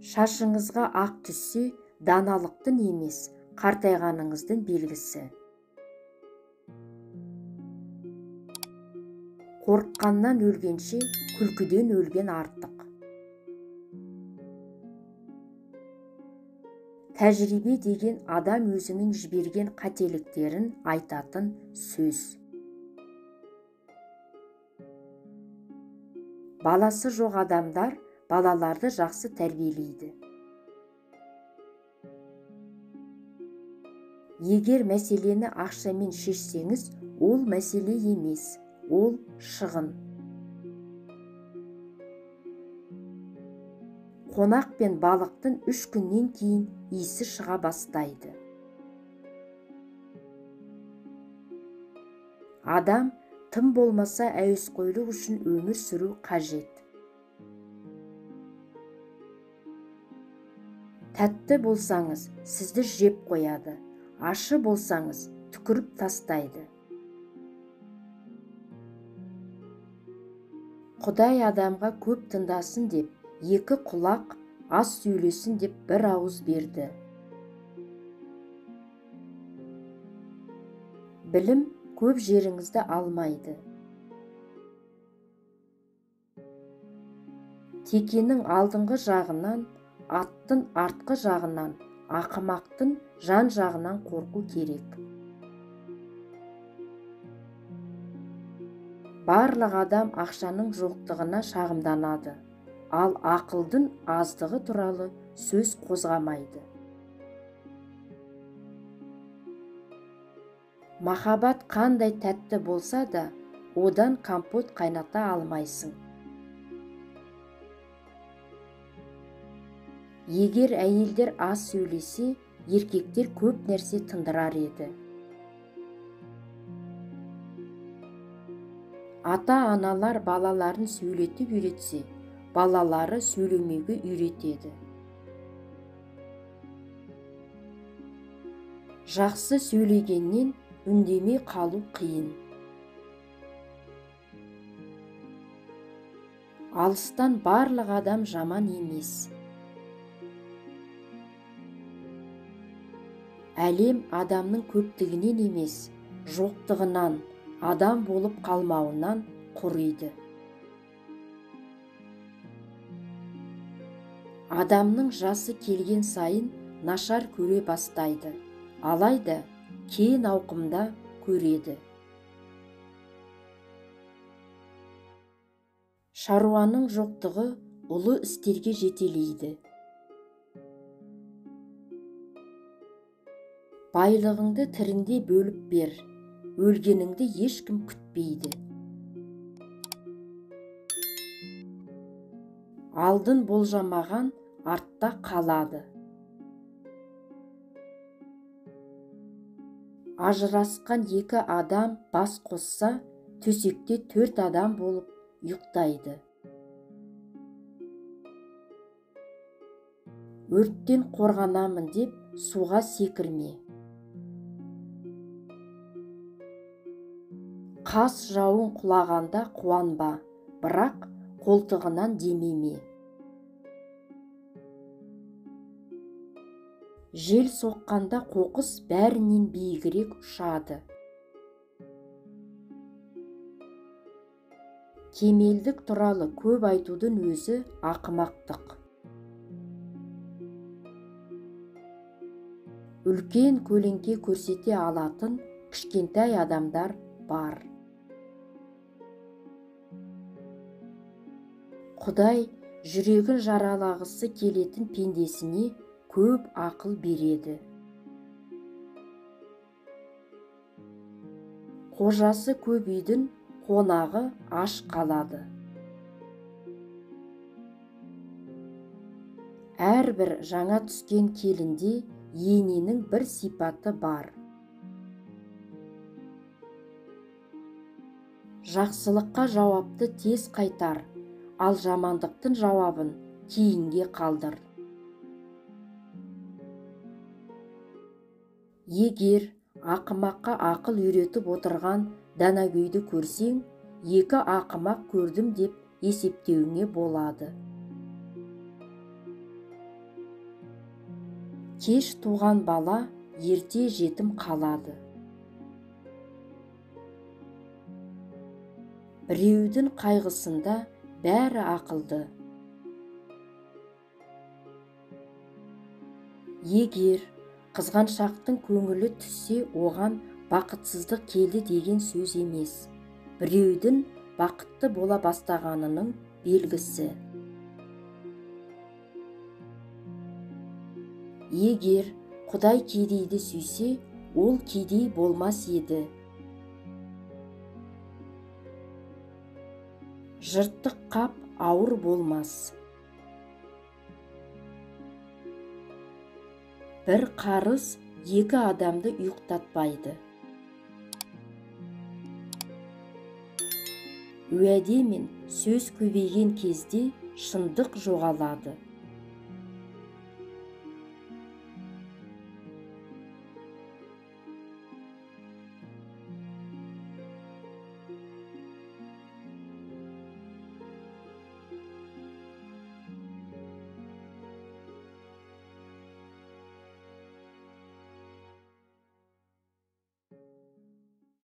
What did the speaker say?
Шашыңызға ақ түссе, даналықтың емес, қартайғаныңыздың белгісі. Қорыққаннан өлгенше, күлкіден өлген артық. Тәжірибе деген адам өзінің жіберген қателіктерін айтатын сөз. Баласы жоқ адамдар балаларды жақсы тәрбиелейді. Егер мәселені ақшамен шешсеңіз, ол мәселе емес, ол шығын. Қонақ пен балықтың 3 күннен кейін иісі шыға бастайды. Адам тым болмаса әуесқойлық үшін өмір сүру қажет. Тәтті болсаңыз, сізді жеп қояды. Ашы болсаңыз, түкіріп тастайды. Құдай адамға көп тыңдасын деп, 2 құлақ, аз сөйлесін деп 1 ауыз берді. Білім көп жеріңізді алмайды. Текенің алдыңғы жағынан, аттың артқы жағынан, ақымақтың жан жағынан қорқу керек. Барлық адам ақшаның жоқтығына шағымданады, ал ақылдың аздығы туралы сөз қозғамайды. Махаббат қандай тәтті болса да, одан компот қайната алмайсың. Егер әйелдер аз сөйлесе, еркектер көп нәрсе тындырар еді. Ата-аналар балаларын сөйлетіп үйретсе, балалары сөйлемеуге үйретеді. Жақсы сөйлегеннен үндемей қалу қиын. Алыстан барлық адам жаман емес. Әлем адамның көптігінен емес, жоқтығынан, адам болып қалмауынан құриды. Адамның жасы келген сайын нашар көре бастайды, алайда кең ауқымда көреді. Шаруаның жоқтығы ұлы істерге жетелейді. Байлығыңды тіріңде бөліп бер, өлгеніңді ешкім күтпейді. Алдын болжамаған артта қалады. Ажырасқан 2 адам бас қосса, төсекте 4 адам болып ұйықтайды. Өрттен қорғанамын деп суға секірме. Қас жауын құлағанда қуанба, бірақ қолтығынан демеме. Жел соққанда қоқыс бәрінен биігірек ұшады. Кемелдік туралы көп айтудың өзі ақымақтық. Үлкен көлеңке көрсете алатын кішкентай адамдар бар. Құдай жүрегін жаралағысы келетін пендесіне көп ақыл береді. Қожасы көп үйдің қонағы аш қалады. Әрбір жаңа түскен келінде ененің бір сипаты бар. Жақсылыққа жауапты тез қайтар, ал жамандықтың жауабын кейінге қалдыр. Егер ақымаққа ақыл үйретіп отырған данагөйді көрсең, 2 ақымақ көрдім деп есептеуіңе болады. Кеш туған бала ерте жетім қалады. Біреудің қайғысында бәрі ақылды. Егер қызғаншақтың көңілі түссе, оған бақытсыздық келді деген сөз емес, біреудің бақытты бола бастағанының белгісі. Егер Құдай кедейді сүйсе, ол кедей болмас еді. Жыртық қап ауыр болмас. Бір қарыз екі адамды ұйықтатпайды. Уәде мен сөз көбейген кезде шындық жоғалады.